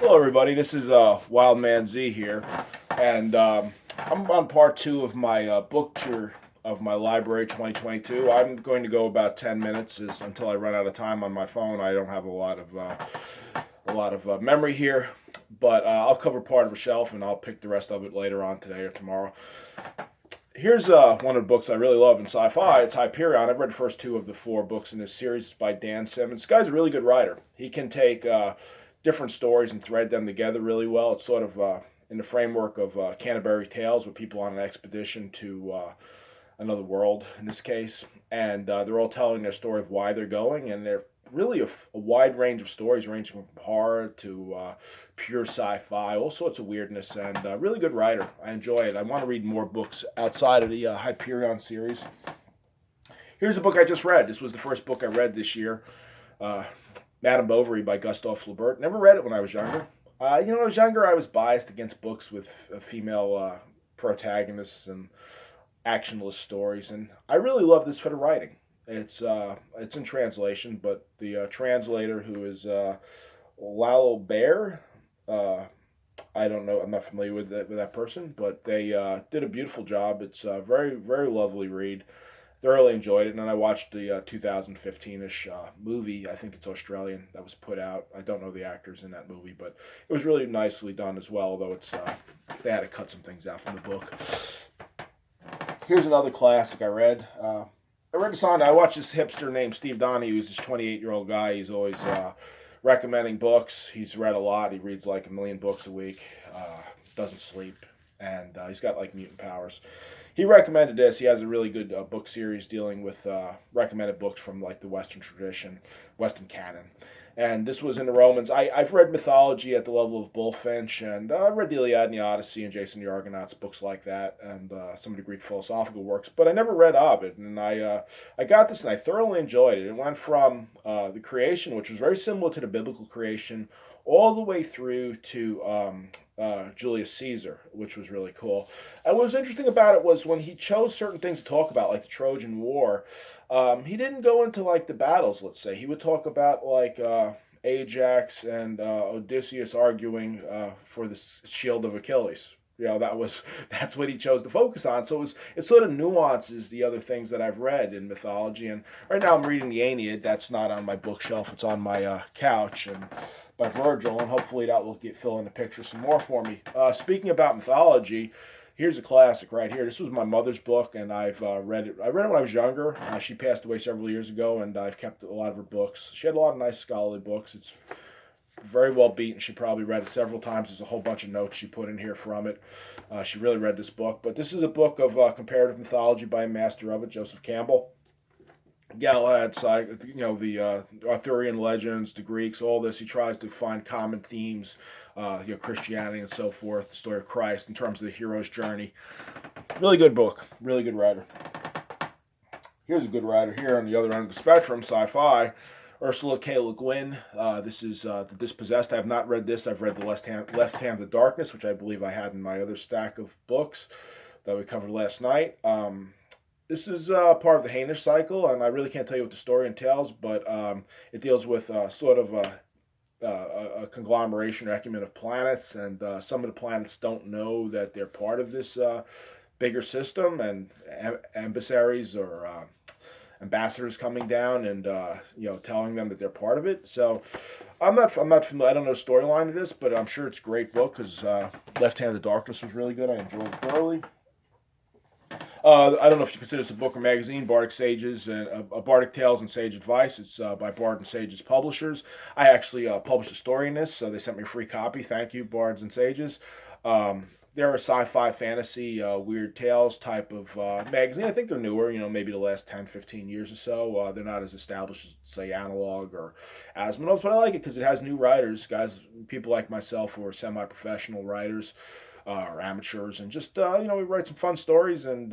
Hello, everybody. This is Wild Man Z here, and I'm on part two of my book tour of my library 2022. I'm going to go about 10 minutes until I run out of time on my phone. I don't have a lot of memory here, but I'll cover part of a shelf and I'll pick the rest of it later on today or tomorrow. Here's one of the books I really love in sci-fi. It's Hyperion. I've read the first two of the four books in this series. It's by Dan Simmons. This guy's a really good writer. He can take different stories and thread them together really well. It's sort of in the framework of Canterbury Tales, with people on an expedition to another world in this case, and they're all telling their story of why they're going, and they're really a wide range of stories, ranging from horror to pure sci-fi, all sorts of weirdness, and really good writer. I enjoy it. I want to read more books outside of the Hyperion series. Here's a book I just read. This was the first book I read this year. Uh, Madame Bovary by Gustave Flaubert. Never read it when I was younger. When I was younger, I was biased against books with female protagonists and actionless stories, and I really love this for the writing. It's in translation, but the translator, who is Lalo Bear, I don't know, I'm not familiar with that person, but they did a beautiful job. It's a very very lovely read. Thoroughly enjoyed it, and then I watched the 2015-ish movie. I think it's Australian, that was put out. I don't know the actors in that movie, but it was really nicely done as well. Although they had to cut some things out from the book. Here's another classic I read. I read this on. I watched this hipster named Steve Donahue. He's this 28-year-old guy. He's always recommending books. He's read a lot. He reads like 1 million books a week. Doesn't sleep, and he's got like mutant powers. He recommended this. He has a really good book series dealing with recommended books from like the Western tradition, Western canon. And this was in the Romans. I've read mythology at the level of Bullfinch, and I've read the Iliad and the Odyssey and Jason the Argonauts, books like that, and some of the Greek philosophical works. But I never read Ovid, and I got this and I thoroughly enjoyed it. It went from the creation, which was very similar to the biblical creation, all the way through to Julius Caesar, which was really cool. And what was interesting about it was when he chose certain things to talk about, like the Trojan War, he didn't go into like the battles, let's say. He would talk about like Ajax and Odysseus arguing for the shield of Achilles. That's what he chose to focus on. So it sort of nuances the other things that I've read in mythology. And right now I'm reading the Aeneid. That's not on my bookshelf. It's on my couch, and by Virgil, and hopefully that will fill in the picture some more for me. Speaking about mythology, here's a classic right here. This was my mother's book, and I've read it. I read it when I was younger. She passed away several years ago, and I've kept a lot of her books. She had a lot of nice scholarly books. It's very well beaten. She probably read it several times. There's a whole bunch of notes she put in here from it. She really read this book. But this is a book of comparative mythology by a master of it, Joseph Campbell. Galahad, the Arthurian legends, the Greeks, all this. He tries to find common themes, Christianity and so forth, the story of Christ in terms of the hero's journey. Really good book, really good writer. Here's a good writer here on the other end of the spectrum, sci-fi. Ursula K. Le Guin. This is The Dispossessed. I have not read this. I've read The Left Hand of Darkness, which I believe I had in my other stack of books that we covered last night. This is part of the Hainish cycle, and I really can't tell you what the story entails, but it deals with sort of a conglomeration or ecumen of planets, and some of the planets don't know that they're part of this bigger system, and emissaries or ambassadors coming down and telling them that they're part of it. So I'm not familiar. I don't know the storyline of this, but I'm sure it's a great book because Left Hand of Darkness was really good. I enjoyed it thoroughly. I don't know if you consider this a book or magazine, Bardic Sages, Bardic Tales and Sage Advice. It's by Bard and Sages Publishers. I actually published a story in this, so they sent me a free copy. Thank you, Bards and Sages. They're a sci-fi, fantasy, weird tales type of magazine. I think they're newer, maybe the last 10, 15 years or so. They're not as established as, say, Analog or Asmodeus, but I like it because it has new writers, people like myself who are semi-professional writers. Or amateurs, and just we write some fun stories, and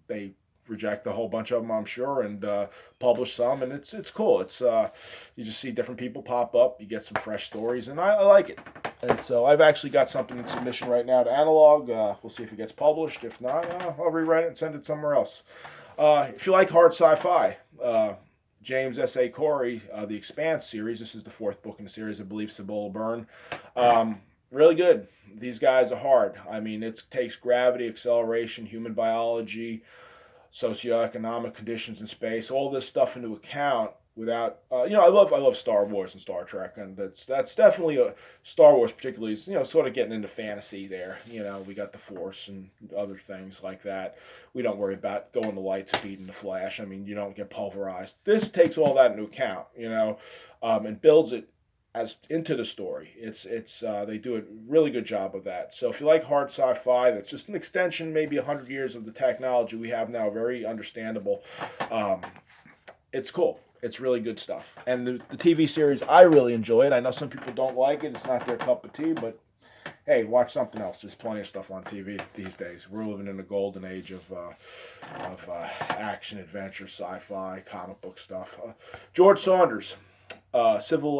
they reject a whole bunch of them, I'm sure, and publish some, and it's cool. It's you just see different people pop up, you get some fresh stories, and I like it. And so I've actually got something in submission right now to Analog. We'll see if it gets published. If not, I'll rewrite it and send it somewhere else. If you like hard sci-fi, James S.A. Corey, The Expanse series. This is the fourth book in the series, I believe, Cibola Byrne. Really good. These guys are hard. I mean, it takes gravity, acceleration, human biology, socioeconomic conditions in space, all this stuff into account without I love Star Wars and Star Trek, and that's definitely a Star Wars particularly is sort of getting into fantasy there. We got the Force and other things like that. We don't worry about going to light speed in the Flash. I mean, you don't get pulverized. This takes all that into account, and builds it as into the story. It's they do a really good job of that. So if you like hard sci-fi, that's just an extension, maybe 100 years of the technology we have now, very understandable. It's cool. It's really good stuff. And the TV series, I really enjoy it. I know some people don't like it. It's not their cup of tea, but hey, watch something else. There's plenty of stuff on TV these days. We're living in a golden age of action, adventure, sci-fi, comic book stuff. George Saunders. Civil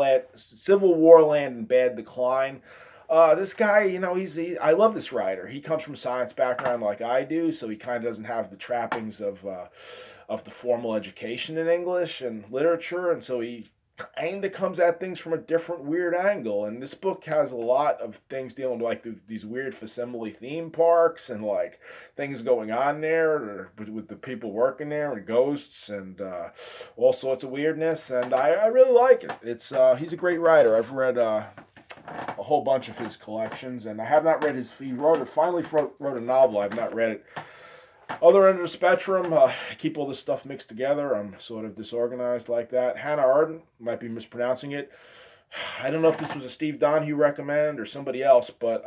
War Land in Bad Decline. This guy, I love this writer. He comes from a science background like I do, so he kind of doesn't have the trappings of the formal education in English and literature, and so he kind of comes at things from a different weird angle. And this book has a lot of things dealing with like these weird facsimile theme parks and like things going on there with the people working there and ghosts and all sorts of weirdness. And I really like it. He's a great writer. I've read a whole bunch of his collections, and I have not read he finally wrote a novel. I've not read it. Other end of the spectrum, I keep all this stuff mixed together. I'm sort of disorganized like that. Hannah Arden, might be mispronouncing it. I don't know if this was a Steve Donahue recommend or somebody else, but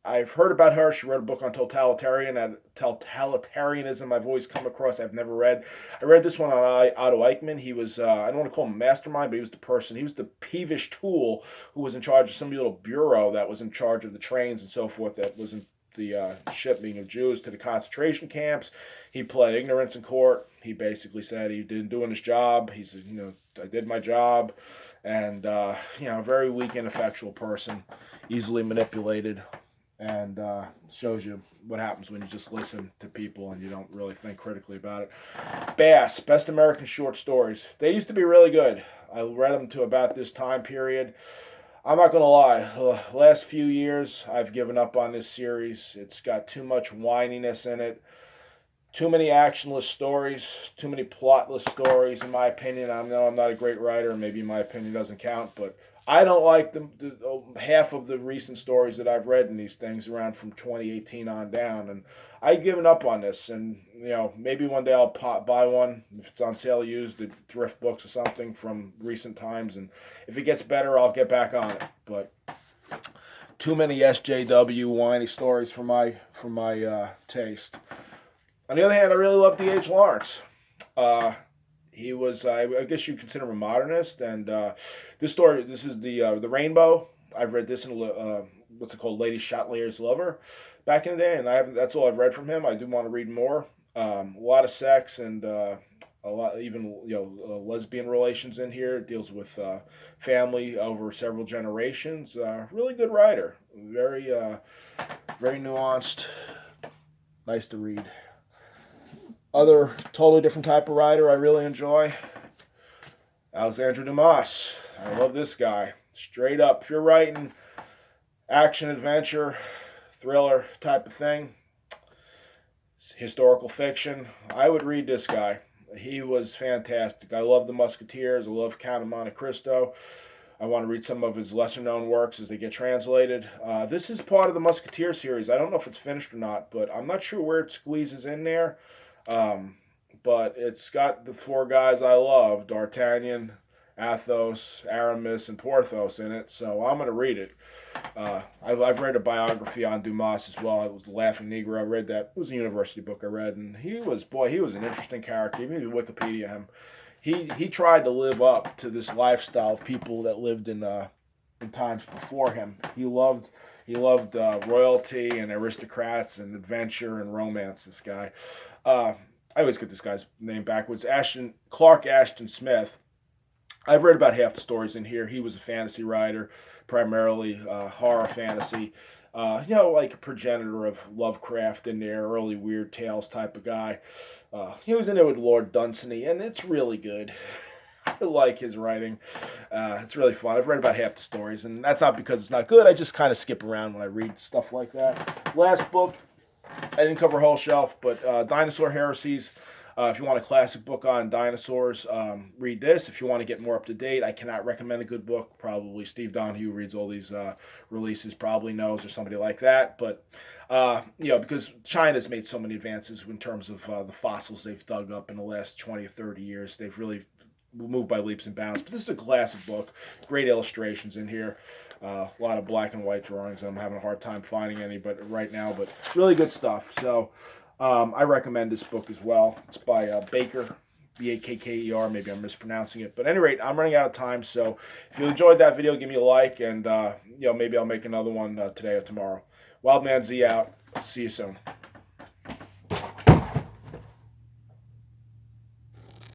I've heard about her. She wrote a book on totalitarianism. I've always come across. I've never read. I read this one on Otto Eichmann. He was, I don't want to call him a mastermind, but he was the person. He was the peevish tool who was in charge of some little bureau that was in charge of the trains and so forth that was in the shipping of Jews to the concentration camps. He pled ignorance in court. He basically said he didn't do his job. He said, I did my job. And, very weak, ineffectual person, easily manipulated, and shows you what happens when you just listen to people and you don't really think critically about it. Bass, Best American Short Stories. They used to be really good. I read them to about this time period. I'm not going to lie, the last few years I've given up on this series. It's got too much whininess in it, too many actionless stories, too many plotless stories, in my opinion. I know I'm not a great writer, and maybe my opinion doesn't count, but I don't like the half of the recent stories that I've read in these things around from 2018 on down, and I've given up on this. And maybe one day I'll buy one if it's on sale used at thrift books or something from recent times, and if it gets better, I'll get back on it. But too many SJW whiny stories for my taste. On the other hand, I really love D.H. Lawrence. He was, I guess you'd consider him a modernist, and this is the Rainbow. I've read this in what's it called, Lady Chatterley's Lover, back in the day, and that's all I've read from him. I do want to read more. A lot of sex and a lot, even lesbian relations in here. It deals with family over several generations. Really good writer, very very nuanced, nice to read. Other totally different type of writer I really enjoy, Alexandre Dumas. I love this guy. Straight up, if you're writing action, adventure, thriller type of thing, historical fiction, I would read this guy. He was fantastic. I love The Musketeers. I love Count of Monte Cristo. I want to read some of his lesser-known works as they get translated. This is part of the Musketeer series. I don't know if it's finished or not, but I'm not sure where it squeezes in there. But it's got the four guys I love, D'Artagnan, Athos, Aramis, and Porthos in it, so I'm going to read it. I've read a biography on Dumas as well. It was The Laughing Negro. I read that. It was a university book I read, and he was an interesting character. Even if you Wikipedia him, he tried to live up to this lifestyle of people that lived in times before him. He loved royalty and aristocrats and adventure and romance. This guy. I always get this guy's name backwards. Clark Ashton Smith. I've read about half the stories in here. He was a fantasy writer, primarily horror fantasy. Like a progenitor of Lovecraft in there, early Weird Tales type of guy. He was in there with Lord Dunsany, and it's really good. I like his writing. It's really fun. I've read about half the stories, and that's not because it's not good. I just kind of skip around when I read stuff like that. Last book, I didn't cover whole shelf, but Dinosaur Heresies. If you want a classic book on dinosaurs, read this. If you want to get more up to date, I cannot recommend a good book. Probably Steve Donahue reads all these releases, probably knows, or somebody like that. But because China's made so many advances in terms of the fossils they've dug up in the last 20 or 30 years, they've really moved by leaps and bounds. But this is a classic book. Great illustrations in here. A lot of black and white drawings. I'm having a hard time finding any, but right now, but really good stuff. So. I recommend this book as well. It's by Baker, Bakker. Maybe I'm mispronouncing it. But at any rate, I'm running out of time. So if you enjoyed that video, give me a like. And, maybe I'll make another one today or tomorrow. Wildman Z out. See you soon.